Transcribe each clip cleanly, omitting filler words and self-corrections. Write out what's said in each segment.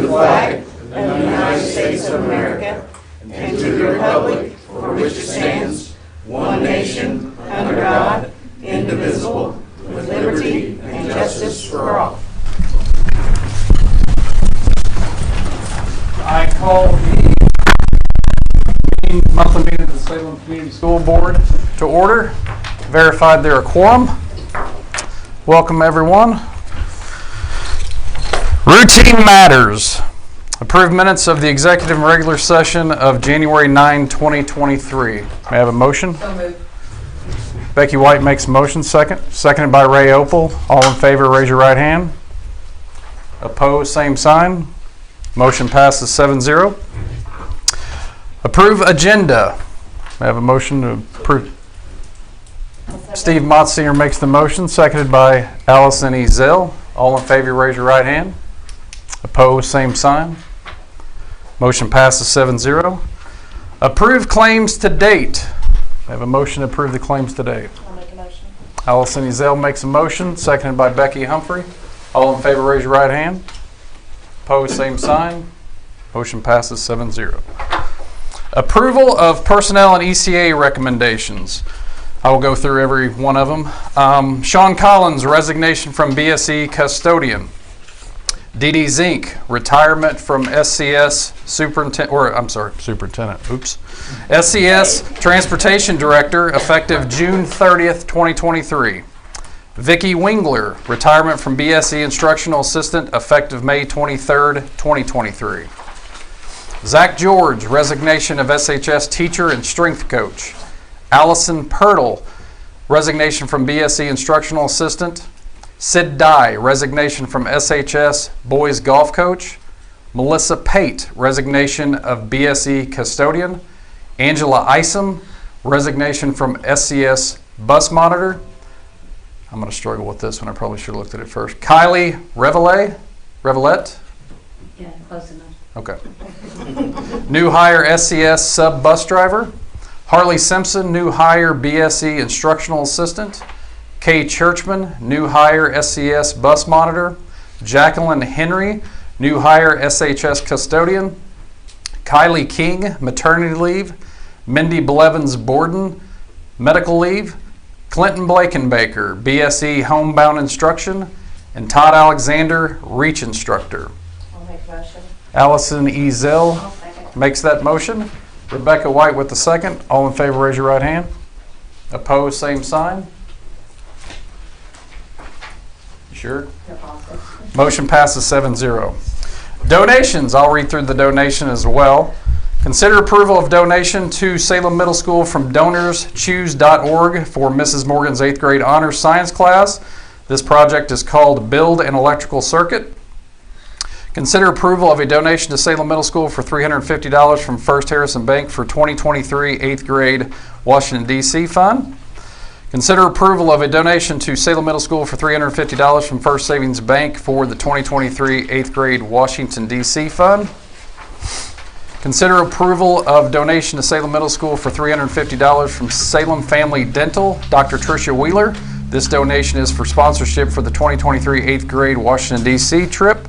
the flag of the United States of America and to the republic for which it stands, one nation, under God, indivisible, with liberty and justice for all. I call the monthly meeting of the Salem Community School Board to order. Verified there a quorum. Welcome everyone. Routine matters. Approved minutes of the executive and regular session of January 9, 2023. May I have a motion? So moved. Becky White makes a motion. Seconded by Ray Opal. All in favor, raise your right hand. Opposed, same sign. Motion passes 7-0. Approve agenda. May I have a motion to approve? Steve Motzinger makes the motion, seconded by Allison E. Zell. All in favor, raise your right hand. Opposed, same sign. Motion passes 7-0. Approve claims to date. I have a motion to approve the claims to date. I'll make a motion. Allison E. Zell makes a motion, seconded by Becky Humphrey. All in favor, raise your right hand. Opposed, same sign. Motion passes 7-0. Approval of personnel and ECA recommendations. I will go through every one of them. Sean Collins, resignation from BSE custodian. D.D. Zink, retirement from SCS superintendent. SCS transportation director, effective June 30th, 2023. Vicki Wingler, retirement from BSE instructional assistant, effective May 23rd, 2023. Zach George, resignation of SHS teacher and strength coach. Allison Pirtle, resignation from BSE instructional assistant. Sid Dye, resignation from SHS boys golf coach. Melissa Pate, resignation of BSE custodian. Angela Isom, resignation from SCS bus monitor. I'm going to struggle with this one. I probably should have looked at it first. Kylie Revelette? Yeah, close enough. Okay. New hire SCS sub bus driver. Harley Simpson, new hire BSE instructional assistant. Kay Churchman, new hire SCS bus monitor. Jacqueline Henry, new hire SHS custodian. Kylie King, maternity leave. Mindy Blevins Borden, medical leave. Clinton Blakenbaker, BSE homebound instruction. And Todd Alexander, reach instructor. I'll make a motion. Allison E. Zell I'll second. makes that motion. Rebecca White with the second. All in favor, raise your right hand. Opposed, same sign. Sure? You're awesome. Motion passes 7-0. Donations. I'll read through the donation as well. Consider approval of donation to Salem Middle School from DonorsChoose.org for Mrs. Morgan's 8th grade honors science class. This project is called Build an Electrical Circuit. Consider approval of a donation to Salem Middle School for $350 from First Harrison Bank for 2023 8th grade Washington, D.C. fund. Consider approval of a donation to Salem Middle School for $350 from First Savings Bank for the 2023 8th grade Washington, D.C. fund. Consider approval of donation to Salem Middle School for $350 from Salem Family Dental, Dr. Tricia Wheeler. This donation is for sponsorship for the 2023 8th grade Washington, D.C. trip.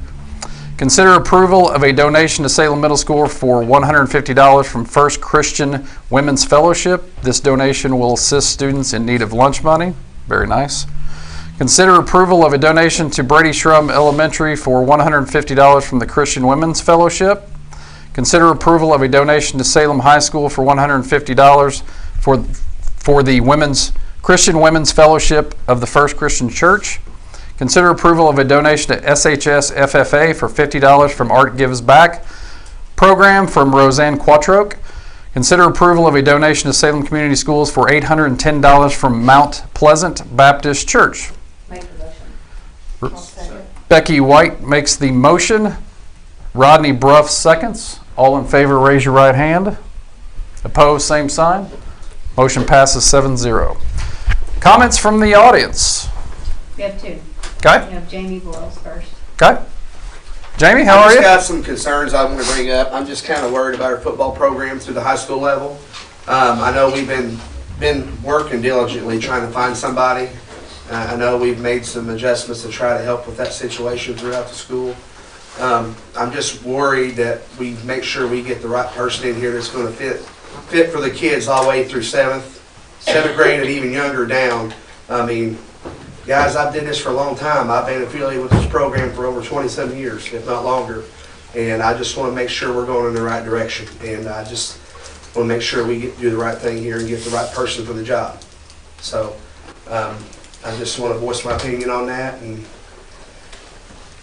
Consider approval of a donation to Salem Middle School for $150 from First Christian Women's Fellowship. This donation will assist students in need of lunch money. Very nice. Consider approval of a donation to Brady Shrum Elementary for $150 from the Christian Women's Fellowship. Consider approval of a donation to Salem High School for $150 for the Christian Women's Fellowship of the First Christian Church. Consider approval of a donation to SHS FFA for $50 from Art Gives Back program from Roseanne Quattroke. Consider approval of a donation to Salem Community Schools for $810 from Mount Pleasant Baptist Church. Make the motion. I'll second. Becky White makes the motion. Rodney Bruff seconds. All in favor, raise your right hand. Opposed, same sign. Motion passes 7-0. Comments from the audience. We have two. Okay. We have Jamie Boyles first. Okay. Jamie, how I are just you? got some concerns I want to bring up. I'm just kind of worried about our football program through the high school level. I know we've been working diligently trying to find somebody. I know we've made some adjustments to try to help with that situation throughout the school. I'm just worried that we make sure we get the right person in here that's going to fit for the kids all the way through seventh grade and even younger down. I mean, guys, I've did this for a long time. I've been affiliated with this program for over 27 years, if not longer. And I just want to make sure we're going in the right direction. And I just want to make sure we do the right thing here and get the right person for the job. So I just want to voice my opinion on that. And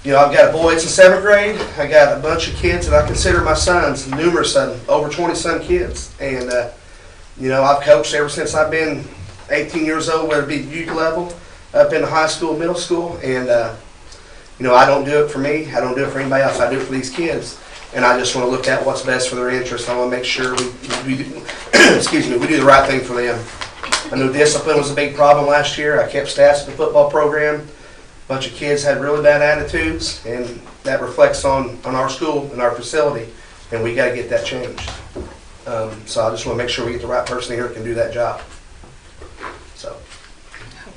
you know, I've got a boy that's in 7th grade. I got a bunch of kids that I consider my sons, numerous of them, over 20-some kids. And, you know, I've coached ever since I've been 18 years old, whether it be youth level, up into high school, middle school. And, you know, I don't do it for me. I don't do it for anybody else. I do it for these kids. And I just want to look at what's best for their interest. I want to make sure we do, excuse me, we do the right thing for them. I know discipline was a big problem last year. I kept stats in the football program. A bunch of kids had really bad attitudes, and that reflects on our school and our facility, and we got to get that changed. So I just want to make sure we get the right person here that can do that job. So.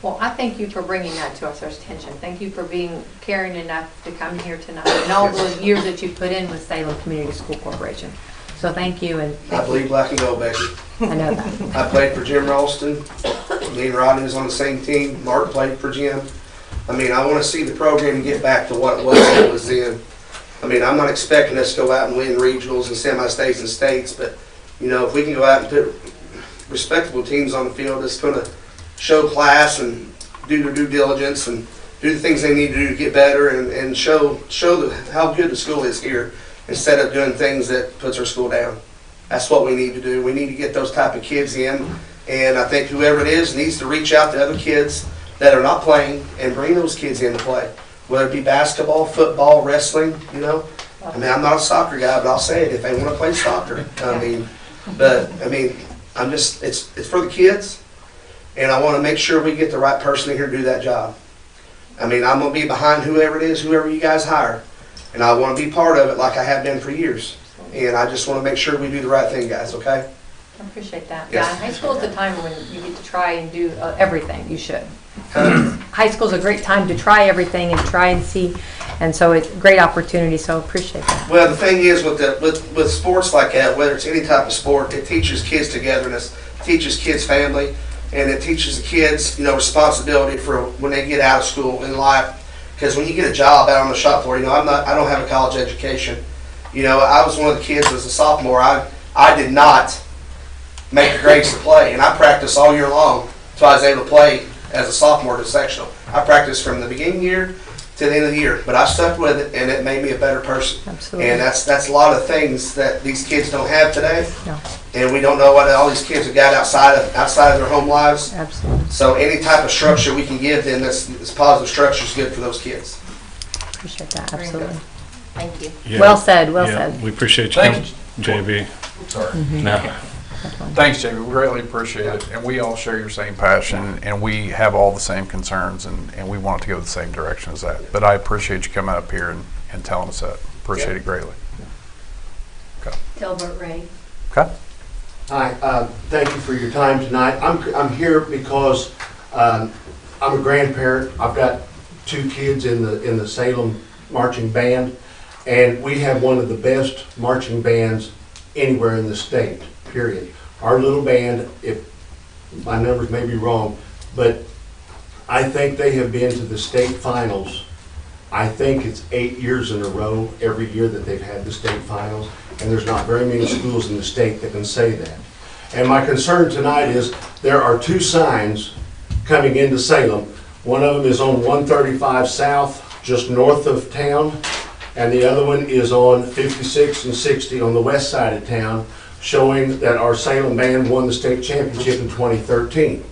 Well, I thank you for bringing that to our attention. Thank you for being caring enough to come here tonight and all the years that you put in with Salem Community School Corporation. So thank you. And I bleed black and gold, Becky. I know that. I played for Jim Ralston. Me and Rodney was on the same team. Mark played for Jim. I mean, I want to see the program get back to what it was then. I mean, I'm not expecting us to go out and win regionals and semi-states and states, but, you know, if we can go out and put respectable teams on the field that's going to show class and do their due diligence and do the things they need to do to get better and show how good the school is here instead of doing things that puts our school down. That's what we need to do. We need to get those type of kids in, and I think whoever it is needs to reach out to other kids that are not playing and bring those kids in to play, whether it be basketball, football, wrestling, you know. I mean, I'm not a soccer guy, but I'll say it if they want to play soccer. I'm just, it's for the kids, and I want to make sure we get the right person in here to do that job. I mean, I'm going to be behind whoever it is, whoever you guys hire, and I want to be part of it like I have been for years. And I just want to make sure we do the right thing, guys, okay? I appreciate that. Yes. Yeah, high school is the time when you get to try and do everything. You should. High school is a great time to try everything and try and see, and so it's a great opportunity. So appreciate that. Well, the thing is with sports like that, whether it's any type of sport, it teaches kids togetherness, teaches kids family, and it teaches the kids, you know, responsibility for when they get out of school in life. Because when you get a job out on the shop floor, you know, I don't have a college education. You know, I was one of the kids as a sophomore. I did not make the grades to play, and I practiced all year long until I was able to play as a sophomore to sectional. I practiced from the beginning year to the end of the year, but I stuck with it, and it made me a better person. Absolutely. And that's a lot of things that these kids don't have today, No. and we don't know what all these kids have got outside of their home lives. Absolutely. So any type of structure we can give them that's positive structure is good for those kids. Appreciate that. Absolutely. Thank you. Yeah. Well said. Well Yeah, said. we appreciate you Thank coming, JB. Sorry. No. Thanks, Jamie. We greatly appreciate it. And we all share your same passion, and we have all the same concerns, and we want it to go the same direction as that. But I appreciate you coming up here and telling us that. Appreciate it greatly. Okay. Delbert Ray. Okay. Hi, thank you for your time tonight. I'm here because I'm a grandparent. I've got 2 kids in the Salem marching band, and we have one of the best marching bands anywhere in the state, period. Our little band, if my numbers may be wrong, but I think they have been to the state finals. I think it's 8 years in a row, every year that they've had the state finals, and there's not very many schools in the state that can say that. And my concern tonight is there are 2 signs coming into Salem. One of them is on 135 South, just north of town, and the other one is on 56 and 60 on the west side of town, showing that our Salem band won the state championship in 2013.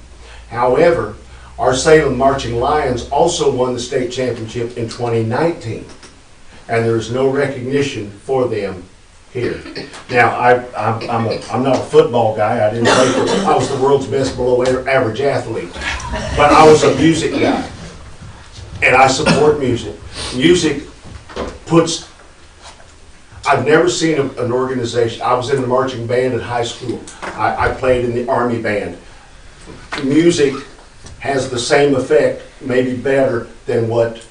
However, our Salem Marching Lions also won the state championship in 2019, and there's no recognition for them here. Now, I'm not a football guy. I didn't play for, I was the world's best below average athlete, but I was a music guy, and I support music. Music puts, I've never seen an organization. I was in the marching band at high school. I played in the Army band. Music has the same effect, maybe better, than what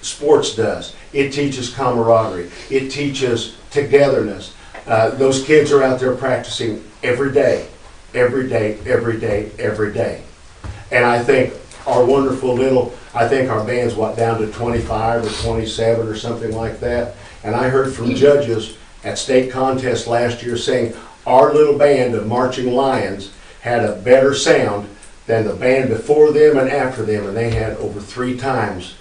sports does. It teaches camaraderie. It teaches togetherness. Those kids are out there practicing every day, every day, every day, every day. And I think our wonderful I think our band's down to 25 or 27 or something like that. And I heard from judges at state contest last year saying our little band of Marching Lions had a better sound than the band before them and after them, and they had over 3 times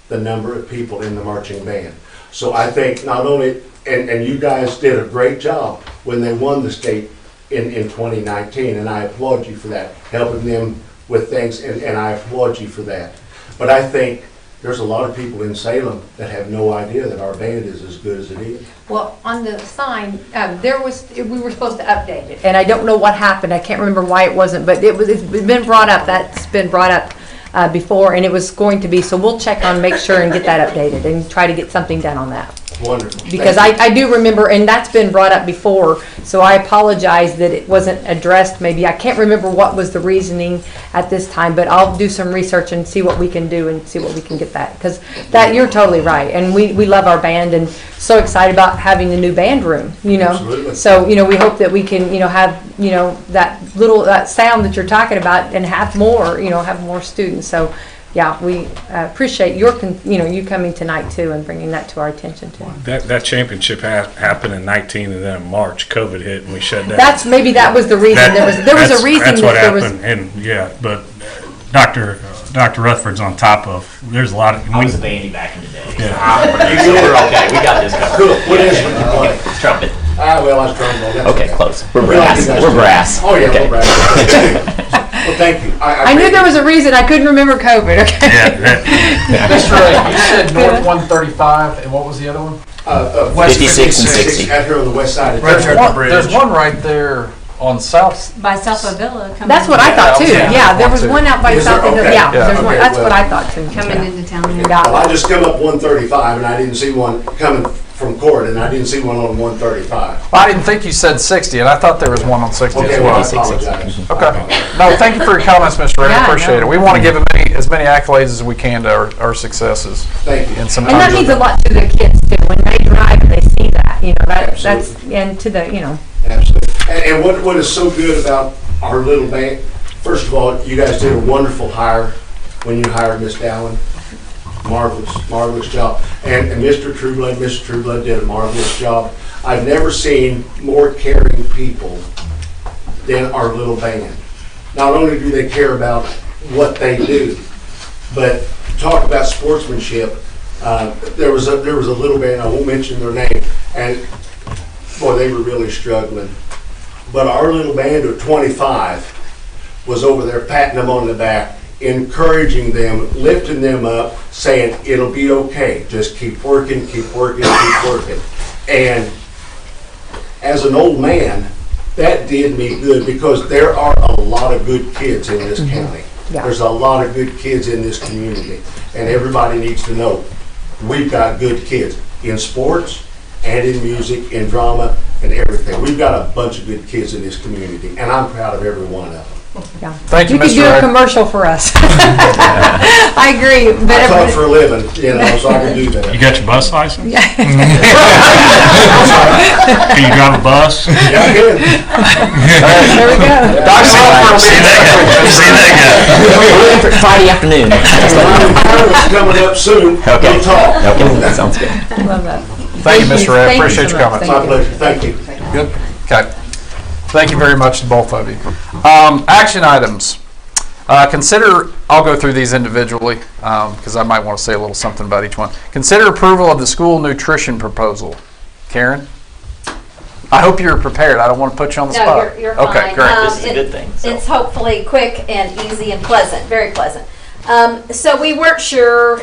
the number of people in the marching band. So I think not only, and you guys did a great job when they won the state in 2019, and I applaud you for that, helping them with things, and I applaud you for that. But I think there's a lot of people in Salem that have no idea that our band is as good as it is. Well, on the sign, we were supposed to update it, and I don't know what happened. I can't remember why it wasn't, but it's been brought up. That's been brought up before, and it was going to be. So we'll check on, make sure, and get that updated, and try to get something done on that. Wonderful. Because I do remember, and that's been brought up before, so I apologize that it wasn't addressed. Maybe I can't remember what was the reasoning at this time, but I'll do some research and see what we can do and see what we can get that. Because that, you're totally right, and we love our band and so excited about having the new band room, you know. Absolutely. So, you know, we hope that we can, you know, have, you know, that sound that you're talking about and have more, you know, have more students. So, yeah, we appreciate you coming tonight too and bringing that to our attention too. That championship happened in 19, and then in March, COVID hit and we shut down. That was the reason. There was a reason. That's what happened, and yeah, but Dr. Rutherford's on top of. There's a lot of. I was a bandy back in the day. Yeah. So we're okay. We got this covered. Cool. What is it? Trumpet. Well, I was trombone. Okay, close. We're brass. We're brass. Oh, yeah, Okay. we're brass. Well, thank you. I knew there was a reason. I couldn't remember COVID. Okay. Yeah. Mr. Ray, you said North 135, and what was the other one? West 56 and 60. Out here on the west side of There's town. there's one right there on South. By South Villa coming. That's what I thought too. Yeah, Yeah, there was too. one out by Is there? South. Okay. Yeah, Yeah. there's one. Okay, That's well. what I thought too. Coming into town here. Got Well, I it. just come up 135 and I didn't see one coming from court, and I didn't see one on 135. Well, I didn't think you said 60, and I thought there was one on 60 Okay, as well, I well. apologize. Okay. No, thank you for your comments, Mr. Ray. Yeah, I appreciate no. it. We want to give as many accolades as we can to our successes. Thank you. And some And that means a lot to the kids too. When they drive and they see that, you know, that's Absolutely. and to the, you know. Absolutely. And what is so good about our little band, first of all, you guys did a wonderful hire when you hired Miss Dallin. Marvelous job. And Mr. Trueblood did a marvelous job. I've never seen more caring people than our little band. Not only do they care about what they do, but talk about sportsmanship. There was a little band, I won't mention their name, and boy, they were really struggling. But our little band of 25 was over there patting them on the back, encouraging them, lifting them up, saying, it'll be okay. Just keep working, keep working, keep working. And as an old man, that did me good because there are a lot of good kids in this county. Yeah. There's a lot of good kids in this community. And everybody needs to know, we've got good kids in sports and in music, in drama, and everything. We've got a bunch of good kids in this community, and I'm proud of every one of them. Yeah. Thank you, You could Mr. do a Ray. commercial for us. I agree. But I talk everybody- for a living, you know, so I can do You that. got your bus license? Can you drive a bus? Yeah, I can. There we go. See that guy? Friday afternoon. It's coming up soon. Okay. We'll talk. Okay, that sounds good. Love that. Thank you, Mr. Ray. I Thank you appreciate so your much. comments. My pleasure. Thank you. Good. Okay. Thank you very much to both of you. Action items. I'll go through these individually because I might want to say a little something about each one. Consider approval of the school nutrition proposal. Karen? I hope you're prepared. I don't want to put you on the No, spot. you're Okay, fine. great. This is a good thing, so. It's hopefully quick and easy and pleasant, very pleasant. So we weren't sure,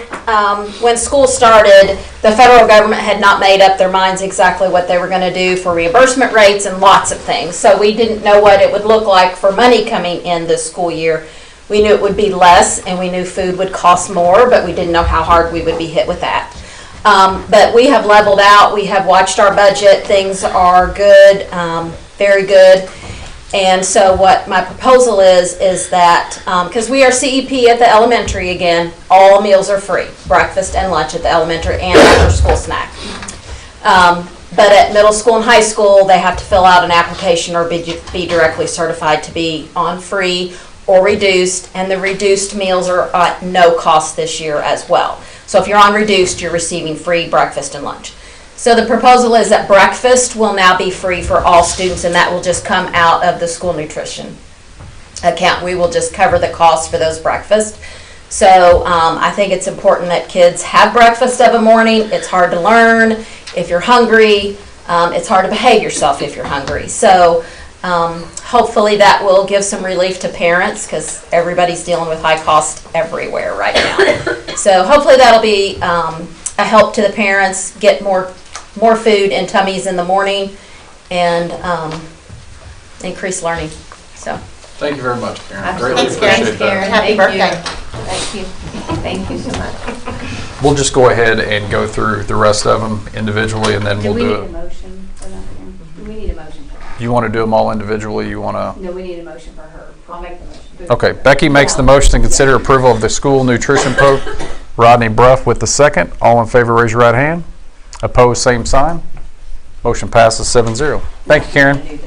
when school started, the federal government had not made up their minds exactly what they were going to do for reimbursement rates and lots of things. So we didn't know what it would look like for money coming in this school year. We knew it would be less and we knew food would cost more, but we didn't know how hard we would be hit with that. But we have leveled out, we have watched our budget, things are good, very good. And so what my proposal is that, because we are CEP at the elementary again, all meals are free, breakfast and lunch at the elementary and after school snack. But at middle school and high school, they have to fill out an application or be directly certified to be on free or reduced, and the reduced meals are at no cost this year as well. So if you're on reduced, you're receiving free breakfast and lunch. So the proposal is that breakfast will now be free for all students, and that will just come out of the school nutrition account. We will just cover the cost for those breakfasts. So I think it's important that kids have breakfast of a morning. It's hard to learn if you're hungry. It's hard to behave yourself if you're hungry. So hopefully that will give some relief to parents, because everybody's dealing with high cost everywhere right now. So hopefully that'll be a help to the parents, get more food in tummies in the morning, and increase learning. So Thank you very much, Karen. Absolutely. Greatly Thanks, appreciate that. Karen. Happy Thank you. birthday. Thank you. Thank you so much. We'll just go ahead and go through the rest of them individually, and then Do we'll we do need a it. motion for that, Karen? We need a motion for that. You want to do them all individually? You want to? No, we need a motion for her. I'll make the motion. Okay, Becky makes the motion to consider approval of the school nutrition program. Rodney Bruff with the second. All in favor, raise your right hand. Opposed, same sign. Motion passes 7-0. Thank you, Karen.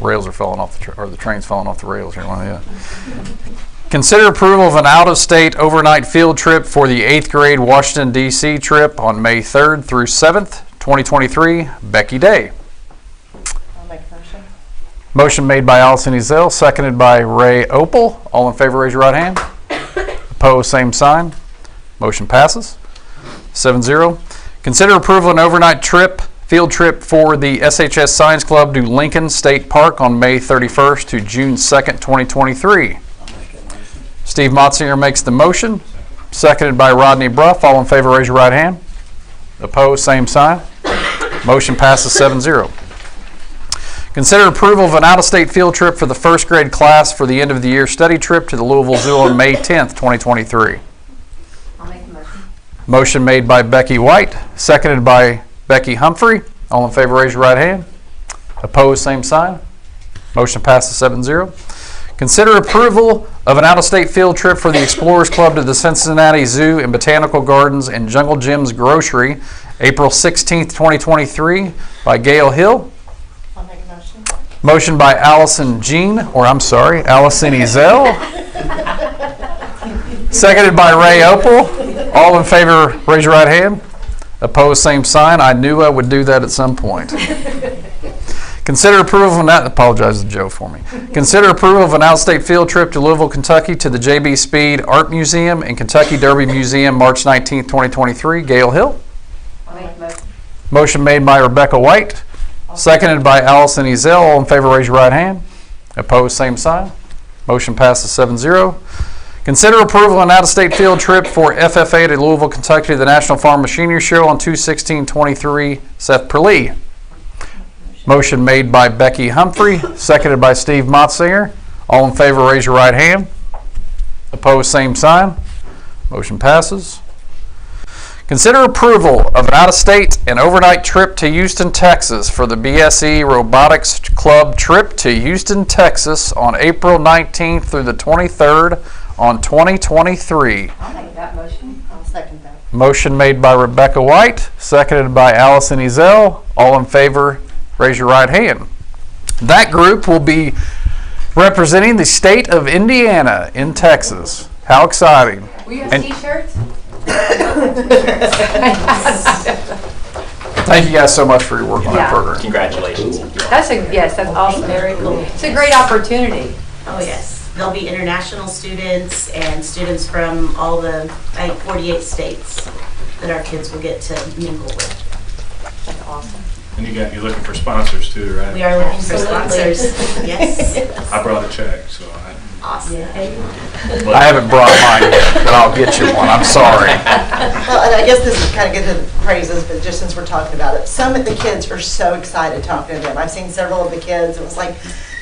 Rails are falling off or the train's falling off the rails here. Well, yeah. Consider approval of an out-of-state overnight field trip for the 8th grade Washington, D.C. trip on May 3rd through 7th, 2023. Becky Day. I'll make a motion. Motion made by Allison Ezell, seconded by Ray Opal. All in favor, raise your right hand. Opposed, same sign. Motion passes 7-0. Consider approval of an overnight field trip for the SHS Science Club to Lincoln State Park on May 31st to June 2nd, 2023. Steve Motzinger makes the motion, seconded by Rodney Bruff. All in favor, raise your right hand. Opposed, same sign. Motion passes 7-0. Consider approval of an out-of-state field trip for the first grade class for the end of the year study trip to the Louisville Zoo on May 10th, 2023. I'll make the motion. Motion made by Becky White, seconded by Becky Humphrey. All in favor, raise your right hand. Opposed, same sign. Motion passes 7-0. Consider approval of an out-of-state field trip for the Explorers Club to the Cincinnati Zoo and Botanical Gardens and Jungle Jim's Grocery, April 16th, 2023, by Gail Hill. I'll make a motion. Motion by Allison Ezell. Seconded by Ray Opal. All in favor, raise your right hand. Opposed, same sign. I knew I would do that at some point. Consider approval of an apologize to Joe for me. Consider approval of an out-of-state field trip to Louisville, Kentucky to the J.B. Speed Art Museum and Kentucky Derby Museum, March 19th, 2023. Gail Hill. I'll make the motion. Motion made by Rebecca White. Seconded by Allison Ezell. All in favor, raise your right hand. Opposed, same sign. Motion passes 7-0. Consider approval of an out-of-state field trip for FFA to Louisville, Kentucky to the National Farm Machinery Show on 2/16/23. Seth Perlee. Motion made by Becky Humphrey, seconded by Steve Motzinger. All in favor, raise your right hand. Opposed, same sign. Motion passes. Consider approval of an out-of-state and overnight trip to Houston, Texas for the BSE Robotics Club trip to Houston, Texas on April 19th through the 23rd on 2023. I'll make that motion. I'll second that. Motion made by Rebecca White, seconded by Allison Ezell. All in favor, raise your right hand. That group will be representing the state of Indiana in Texas. How exciting. Will you have And- t-shirts? Thank you guys so much for your work on that Yeah. program. Congratulations. That's that's awesome. Very cool. It's a great opportunity. Oh, yes. There'll be international students and students from all the, I think, 48 states that our kids will get to mingle with. That's awesome. And you're looking for sponsors too, right? We are looking for sponsors. Yes. I brought a check, so Awesome. I haven't brought mine yet, but I'll get you one. I'm sorry. Well, and I guess this is kind of good to praises, but just since we're talking about it, some of the kids are so excited talking to them. I've seen several of the kids. It was like,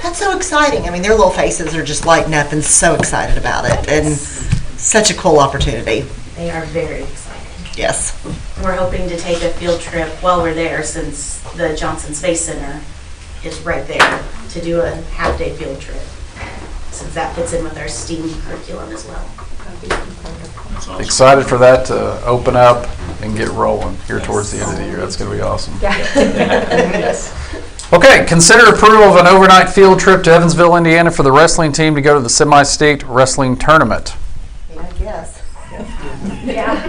that's so exciting. I mean, their little faces are just lighting up and so excited about it. And such a cool opportunity. They are very excited. Yes. we're hoping to take a field trip while we're there, since the Johnson Space Center is right there, to do a half-day field trip, since that fits in with our STEAM curriculum as well. That's awesome. Excited for that to open up and get rolling here towards the end of the year. That's going to be awesome. Okay, consider approval of an overnight field trip to Evansville, Indiana for the wrestling team to go to the semi-state wrestling tournament. I guess. Yes.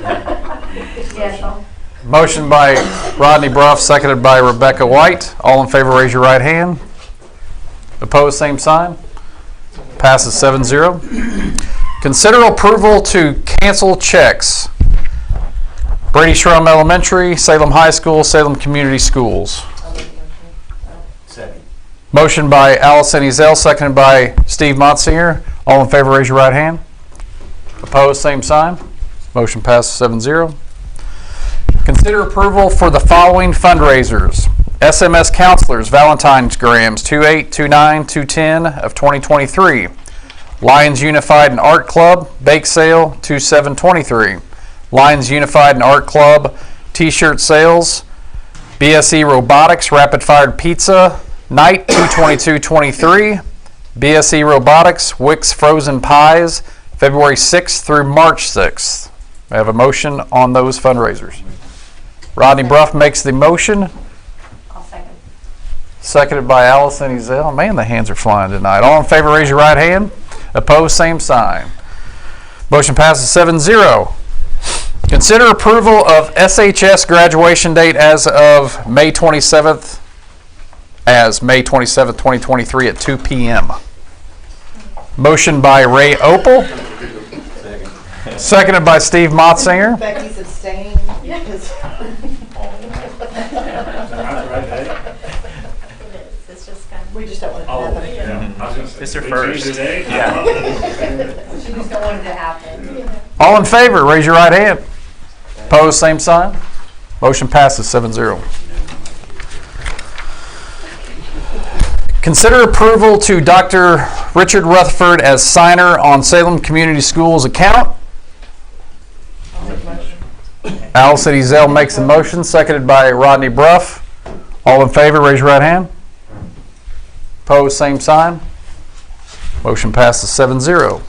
Motion by Rodney Bruff, seconded by Rebecca White. All in favor, raise your right hand. Opposed, same sign. Passes 7-0. Consider approval to cancel checks. Brady Shrum Elementary, Salem High School, Salem Community Schools. Second. Motion by Allison Ezell, seconded by Steve Motzinger. All in favor, raise your right hand. Opposed, same sign. Motion passes 7-0. Consider approval for the following fundraisers. SMS Counselors Valentine's Grams 28, 29, 210 of 2023. Lions Unified and Art Club Bake Sale 2723. Lions Unified and Art Club T-shirt sales. BSE Robotics Rapid Fired Pizza Night 22223. BSE Robotics Wix Frozen Pies February 6th through March 6th. I have a motion on those fundraisers. Rodney Bruff makes the motion. I'll second. Seconded by Allison Ezell. Man, the hands are flying tonight. All in favor, raise your right hand. Opposed, same sign. Motion passes 7-0. Consider approval of SHS graduation date as of May 27th, 2023 at 2 p.m. Motion by Ray Opal. Seconded by Steve Motzinger. Becky's abstaining. Because It's just kind of. we just don't want it to happen. It's her first. She just don't want it to happen. All in favor, raise your right hand. Opposed, same sign. Motion passes 7-0. Consider approval to Dr. Richard Rutherford as signer on Salem Community Schools account. Allison Ezell makes the motion, seconded by Rodney Bruff. All in favor, raise your right hand. Opposed, same sign. Motion passes 7-0.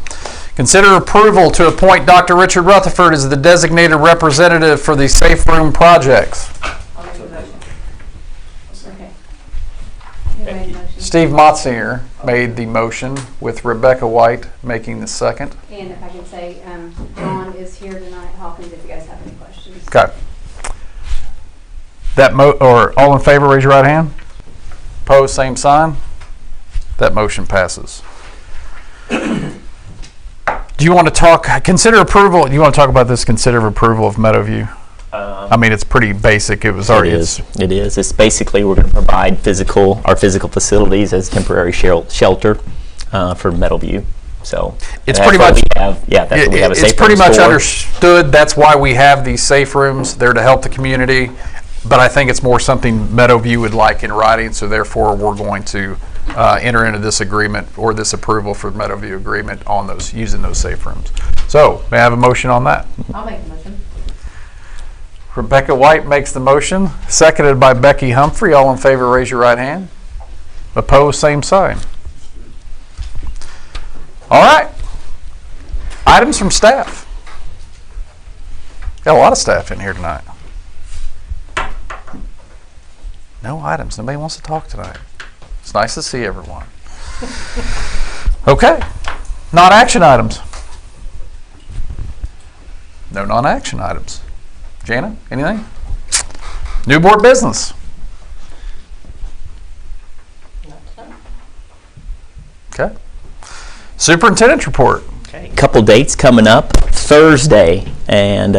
Consider approval to appoint Dr. Richard Rutherford as the designated representative for the Safe Room projects. I'll make the motion. Okay. Who made the motion? Steve Motzinger made the motion with Rebecca White making the second. And if I can say, John is here tonight, Hawkins, if you guys have any questions. Okay. Or all in favor, raise your right hand. Opposed, same sign. That motion passes. Do you want to talk, consider approval, do you want to talk about this consider approval of Meadowview? I mean, it's pretty basic. It was already. It is. It's basically we're going to provide our physical facilities as temporary shelter for Meadowview. So It's pretty much. that's what we have. It's pretty much understood. That's why we have these safe rooms. They're to help the community. But I think it's more something Meadowview would like in writing. So therefore, we're going to enter into this agreement or this approval for the Meadowview agreement on those using those safe rooms. So may I have a motion on that? I'll make the motion. Rebecca White makes the motion, seconded by Becky Humphrey. All in favor, raise your right hand. Opposed, same sign. All right. Items from staff. Got a lot of staff in here tonight. No items. Nobody wants to talk tonight. It's nice to see everyone. Okay. Non-action items. No non-action items. Jana, anything? New board business. Okay. Superintendent's report. Okay. Couple dates coming up. Thursday and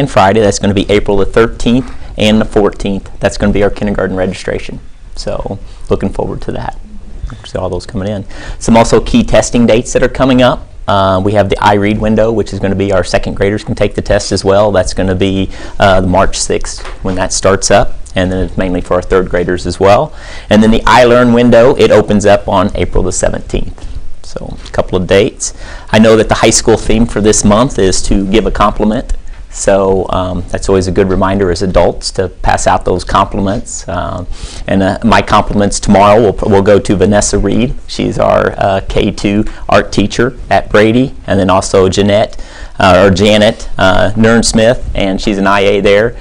Friday. That's going to be April the 13th and the 14th. That's going to be our kindergarten registration. So looking forward to that. See all those coming in. Some also key testing dates that are coming up. We have the iRead window, which is going to be our second graders can take the test as well. That's going to be the March 6th when that starts up. And then it's mainly for our third graders as well. And then the iLearn window, it opens up on April the 17th. So a couple of dates. I know that the high school theme for this month is to give a compliment So that's always a good reminder as adults to pass out those compliments. And my compliments tomorrow will go to Vanessa Reed. She's our K2 art teacher at Brady, and then also Janet Nern-Smith, and she's an IA there.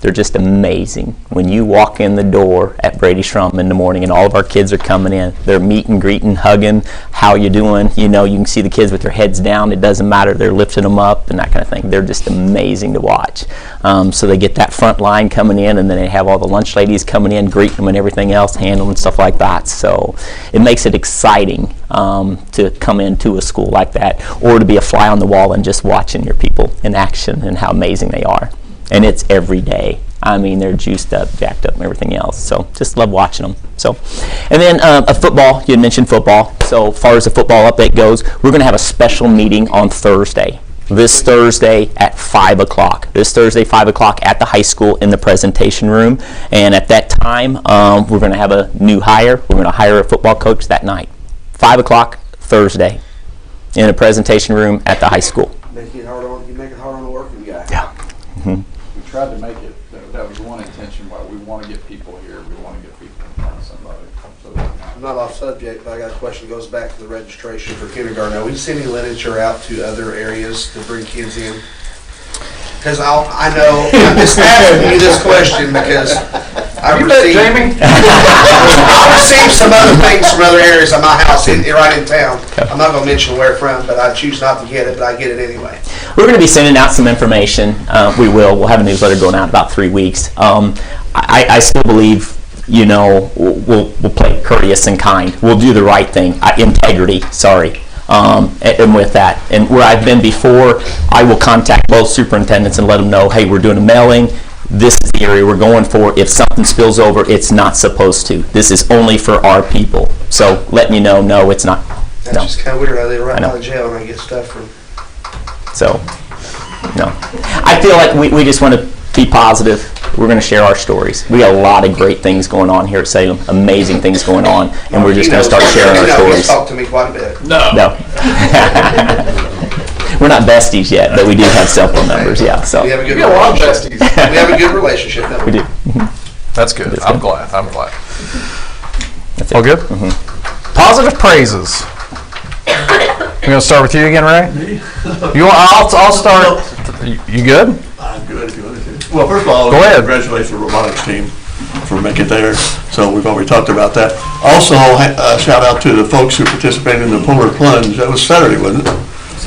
They're just amazing. When you walk in the door at Brady Shrum in the morning and all of our kids are coming in, they're meeting, greeting, hugging, how you doing? You know, you can see the kids with their heads down. It doesn't matter. They're lifting them up and that kind of thing. They're just amazing to watch. So they get that front line coming in, and then they have all the lunch ladies coming in, greeting them and everything else, handling stuff like that. So it makes it exciting to come into a school like that, or to be a fly on the wall and just watching your people in action and how amazing they are. And it's every day. I mean, they're juiced up, jacked up, and everything else. So just love watching them. So, and then football. You had mentioned football. So far as the football update goes, we're going to have a special meeting on Thursday. This Thursday at 5 o'clock. This Thursday, 5 o'clock at the high school in the presentation room. And at that time, we're going to have a new hire. We're going to hire a football coach that night. 5 o'clock Thursday in a presentation room at the high school. You make it hard on the working guy. Yeah. Mm-hmm. We tried to make it, that was one intention, why we want to get people here, we want to get people in front of somebody. So I'm not off subject, but I got a question that goes back to the registration for kindergarten. Are we sending literature out to other areas to bring kids in? Because I know, I'm just asking you this question because I've received some other things from other areas of my house right in town. I'm not going to mention where from, but I choose not to get it, but I get it anyway. We're going to be sending out some information. We'll have a newsletter going out in about 3 weeks. I still believe, you know, we'll play courteous and kind. We'll do the right thing. Integrity, sorry. And with that, and where I've been before, I will contact both superintendents and let them know, hey, we're doing a mailing. This is the area we're going for. If something spills over, it's not supposed to. This is only for our people. So letting you know, no, it's not. That's no. just kind of weird. I live right out of jail and I get stuff from. So, no. I feel like we just want to be positive. We're going to share our stories. We got a lot of great things going on here at Salem, amazing things going on, and we're just going to start sharing our stories. He's talked to me quite a bit. No. We're not besties yet, but we do have cell phone numbers, yeah. So. We have a good relationship. We have a good relationship, don't we? We do. that's good. That's I'm good. glad. I'm glad. That's All it. good? Mm-hmm. Positive praises. We're going to start with you again, Ray? You want? I'll start. You good? I'm good. Well, first of all, go ahead. Congratulations to the robotics team for making it there. So we've already talked about that. Also, shout out to the folks who participated in the polar plunge. That was Saturday, wasn't it?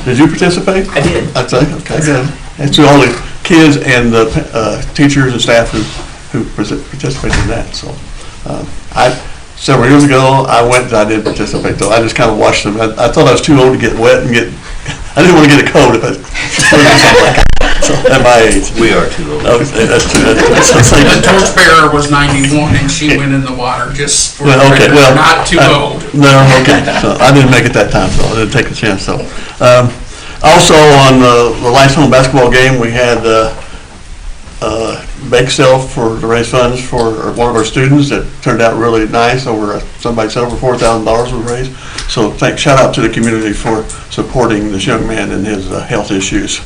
Did you participate? I did. I think. Okay, good. And to all the kids and the teachers and staff who participated in that. So, several years ago, I went and I did participate, though. I just kind of watched them. I thought I was too old to get wet and I didn't want to get a cold if I so, at my age. We are too old. Okay, that's true. The torchbearer was 91 and she went in the water just for not too old. No, okay. So I didn't make it that time, so I didn't take a chance. So, also on the last home basketball game, we had bake sale for to raise funds for one of our students. That turned out really nice. Somebody said over $4,000 was raised. So shout out to the community for supporting this young man and his health issues.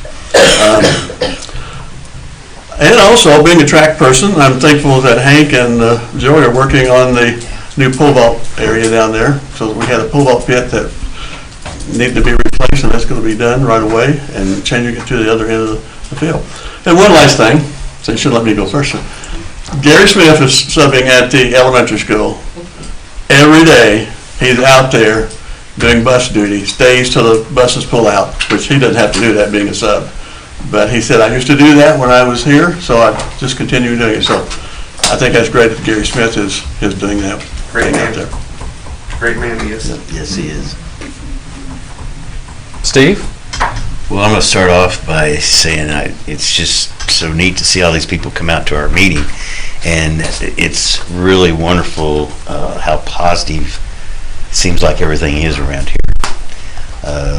And also, being a track person, I'm thankful that Hank and Joey are working on the new pole vault area down there. So we had a pole vault pit that needed to be replaced, and that's going to be done right away, and changing it to the other end of the field. And one last thing, so you should let me go first. Gary Smith is subbing at the elementary school. Every day, he's out there doing bus duty, stays till the buses pull out, which he doesn't have to do that being a sub. But he said, I used to do that when I was here, so I just continue doing it. So I think that's great that Gary Smith is doing that. Great man. Out there. Great man he is. Yes, he is. Steve? Well, I'm going to start off by saying it's just so neat to see all these people come out to our meeting. And it's really wonderful how positive it seems like everything is around here.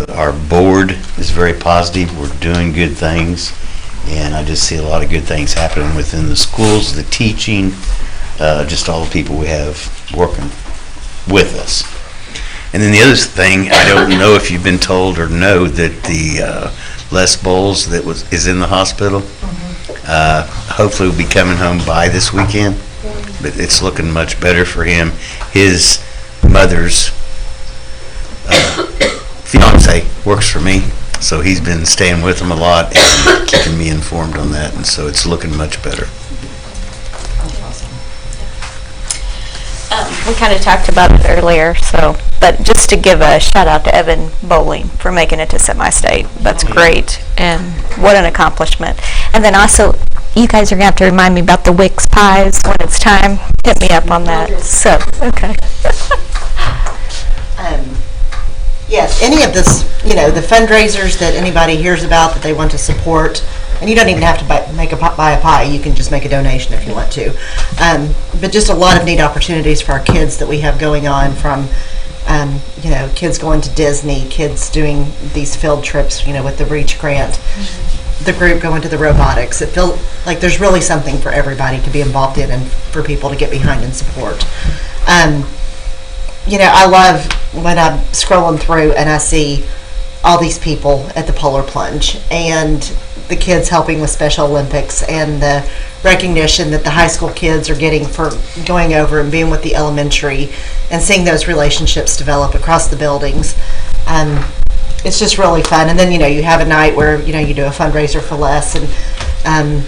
Our board is very positive. We're doing good things. And I just see a lot of good things happening within the schools, the teaching, just all the people we have working with us. And then the other thing, I don't know if you've been told or know that the Les Bowles that is in the hospital. Hopefully will be coming home by this weekend, but it's looking much better for him. His mother's fiance works for me, so he's been staying with him a lot and keeping me informed on that, and so it's looking much better. We kind of talked about it earlier, but just to give a shout out to Evan Bowling for making it to semi-state. That's great, and what an accomplishment. And then also, you guys are going to have to remind me about the Wix pies when it's time. Hit me up on that. So, okay. Yes, any of this, the fundraisers that anybody hears about that they want to support, and you don't even have to buy a pie, you can just make a donation if you want to. But just a lot of neat opportunities for our kids that we have going on, from kids going to Disney, kids doing these field trips, with the REACH grant, the group going to the robotics. It feels like there's really something for everybody to be involved in and for people to get behind and support. I love when I'm scrolling through and I see all these people at the Polar Plunge and the kids helping with Special Olympics and the recognition that the high school kids are getting for going over and being with the elementary and seeing those relationships develop across the buildings. It's just really fun. And then, you have a night where, you do a fundraiser for Les, and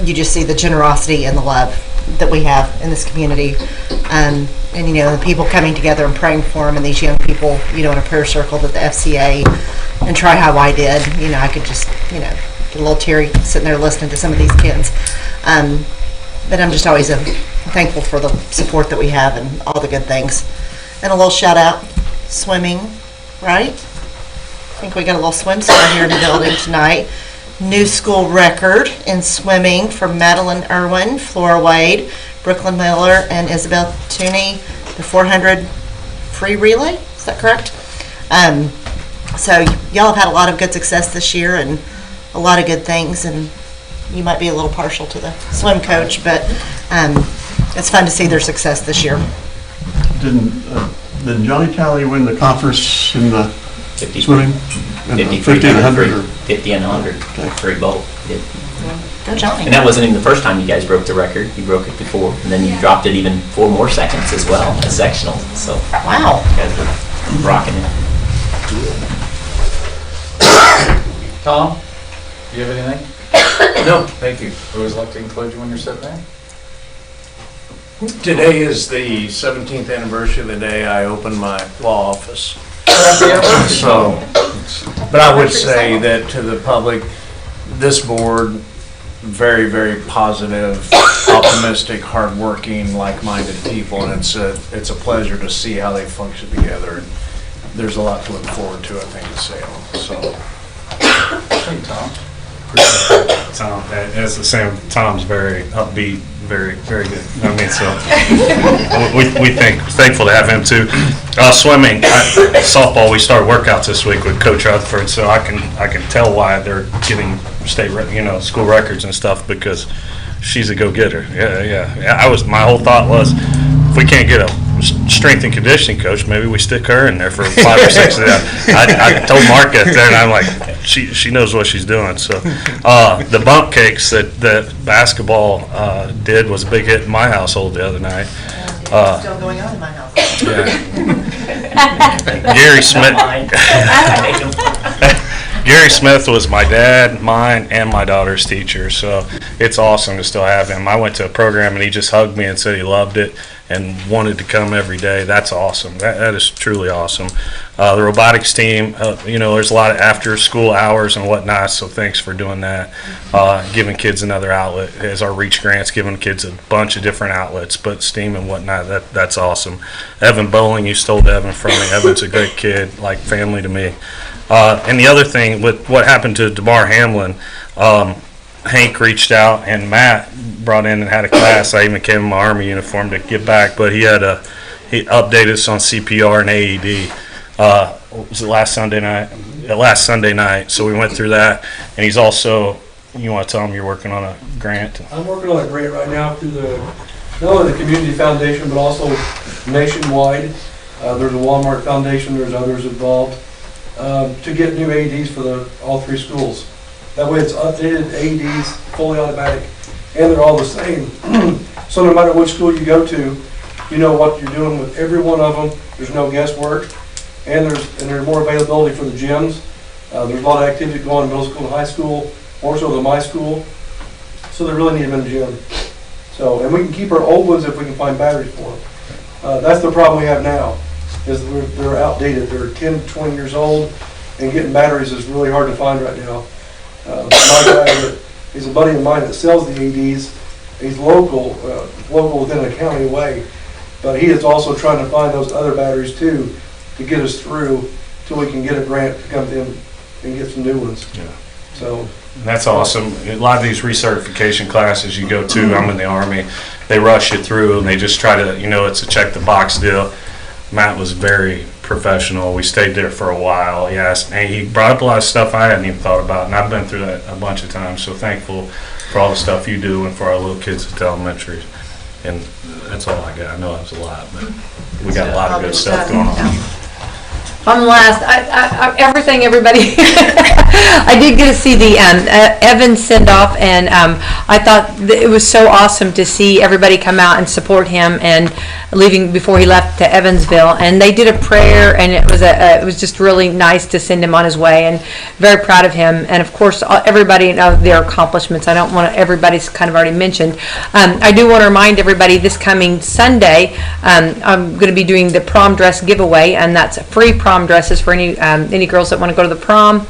you just see the generosity and the love that we have in this community. And the people coming together and praying for them, and these young people, in a prayer circle that the FCA and Try How I did. I could just, get a little teary sitting there listening to some of these kids. But I'm just always thankful for the support that we have and all the good things. And a little shout out, swimming, right? I think we got a little swim star here in the building tonight. New school record in swimming for Madeline Irwin, Flora Wade, Brooklyn Miller, and Isabel Tooney, the 400 free relay. Is that correct? So y'all have had a lot of good success this year and a lot of good things, and you might be a little partial to the swim coach, but it's fun to see their success this year. Did Johnny Talley win the conference in the 50 swimming? 50 and 100? 50 and 100. Okay. Free both. Yeah. Good Johnny. And that wasn't even the first time you guys broke the record. You broke it before, and then you dropped it even 4 more seconds as well as sectional. So wow, you guys were rocking it. Tom, do you have anything? No, thank you. I always like to include you when you're sitting there. Today is the 17th anniversary of the day I opened my law office. So, but I would say that to the public, this board, very, very positive, optimistic, hardworking, like-minded people, and it's a pleasure to see how they function together. And there's a lot to look forward to, I think, at Salem. So, Hey, Tom. Tom, as the same, Tom's very upbeat, very, very good. I mean, so thankful to have him too. Swimming, softball. We started workouts this week with Coach Rutherford, so I can tell why they're getting state, school records and stuff, because she's a go-getter. Yeah. My whole thought was, if we can't get a strength and conditioning coach, maybe we stick her in there for 5 or 6 of that. I told Mark that there, and I'm like, she knows what she's doing. So the bump cakes that basketball did was a big hit in my household the other night. Still going on in my house. Yeah. Gary Smith. Gary Smith was my dad, mine, and my daughter's teacher, so it's awesome to still have him. I went to a program and he just hugged me and said he loved it and wanted to come every day. That's awesome. That is truly awesome. The robotics team, there's a lot of after-school hours and whatnot, so thanks for doing that. Giving kids another outlet, as our REACH grants, giving kids a bunch of different outlets, but STEAM and whatnot, that's awesome. Evan Bowling, you stole Evan from me. Evan's a great kid, like family to me. And the other thing, with what happened to DeMar Hamlin, Hank reached out and Matt brought in and had a class. I even came in my Army uniform to get back, but he updated us on CPR and AED. Was it last Sunday night? Last Sunday night. So we went through that, and he's also. You want to tell him you're working on a grant? I'm working on a grant right now through not only the Community Foundation but also nationwide. There's a Walmart Foundation. There's others involved. to get new AEDs for all 3 schools. That way it's updated AEDs, fully automatic, and they're all the same. So no matter which school you go to, you know what you're doing with every one of them. There's no guesswork, and there's more availability for the gyms. There's a lot of activity going on in middle school and high school, more so than my school. So they really need them in the gym. So, and we can keep our old ones if we can find batteries for them. That's the problem we have now, is they're outdated. They're 10, 20 years old, and getting batteries is really hard to find right now. My guy, he's a buddy of mine that sells the AEDs. He's local within a county away, but he is also trying to find those other batteries too, to get us through till we can get a grant to come in and get some new ones. Yeah. So. That's awesome. A lot of these recertification classes you go to, I'm in the Army, they rush you through and they just try to, it's a check the box deal. Matt was very professional. We stayed there for a while. Yes, and he brought up a lot of stuff I hadn't even thought about, and I've been through that a bunch of times. So thankful for all the stuff you do and for our little kids at the elementary. And that's all I got. I know that was a lot, but we got a lot of good stuff going on. I'm last. Everything, everybody. I did get to see the Evans send off, and I thought it was so awesome to see everybody come out and support him and leaving before he left to Evansville. And they did a prayer, and it was just really nice to send him on his way. And very proud of him. And of course, everybody knows their accomplishments. I don't want to, everybody's kind of already mentioned. I do want to remind everybody this coming Sunday, I'm going to be doing the prom dress giveaway, and that's a free prom dresses for any girls that want to go to the prom.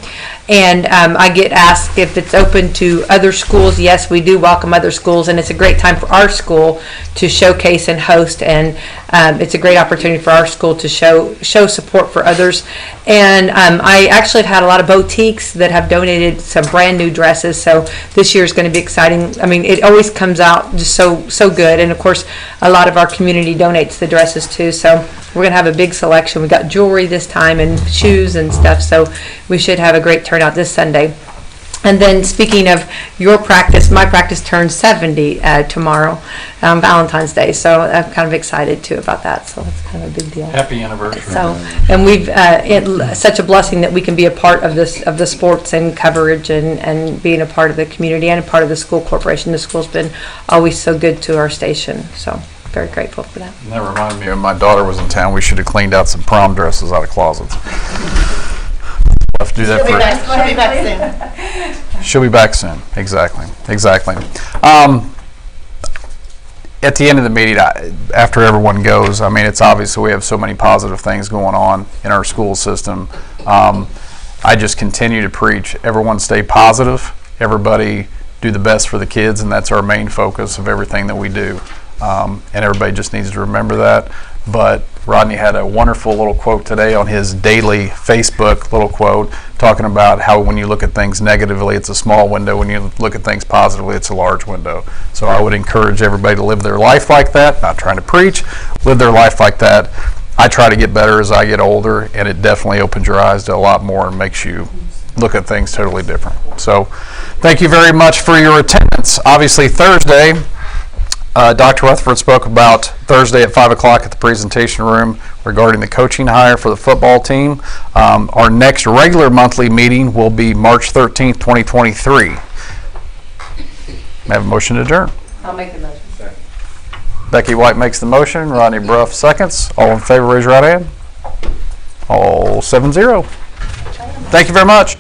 And I get asked if it's open to other schools. Yes, we do welcome other schools, and it's a great time for our school to showcase and host, and it's a great opportunity for our school to show support for others. And I actually have had a lot of boutiques that have donated some brand new dresses, so this year is going to be exciting. I mean, it always comes out just so good, and of course a lot of our community donates the dresses too, so we're going to have a big selection. We got jewelry this time and shoes and stuff, so we should have a great turnout this Sunday. And then speaking of your practice, my practice turns 70 tomorrow, Valentine's Day. So I'm kind of excited too about that. So that's kind of a big deal. Happy anniversary. So, and we've it's such a blessing that we can be a part of the sports and coverage and being a part of the community and a part of the school corporation. The school's been always so good to our station. So very grateful for that. And that reminded me of my daughter was in town. We should have cleaned out some prom dresses out of closets. We'll have to do that She'll be back soon. Exactly. At the end of the meeting, after everyone goes, I mean, it's obvious we have so many positive things going on in our school system. I just continue to preach, everyone stay positive, everybody do the best for the kids, and that's our main focus of everything that we do. And everybody just needs to remember that. But Rodney had a wonderful little quote today on his daily Facebook little quote, talking about how when you look at things negatively, it's a small window. When you look at things positively, it's a large window. So I would encourage everybody to live their life like that, not trying to preach, live their life like that. I try to get better as I get older, and it definitely opens your eyes to a lot more and makes you look at things totally different. So thank you very much for your attendance. Obviously Thursday, Dr. Rutherford spoke about Thursday at 5 o'clock at the presentation room regarding the coaching hire for the football team. Our next regular monthly meeting will be March 13th, 2023. May I have a motion to adjourn? I'll make the motion. Becky White makes the motion. Rodney Bruff seconds. All in favor, raise your right hand. All 7-0. Thank you very much.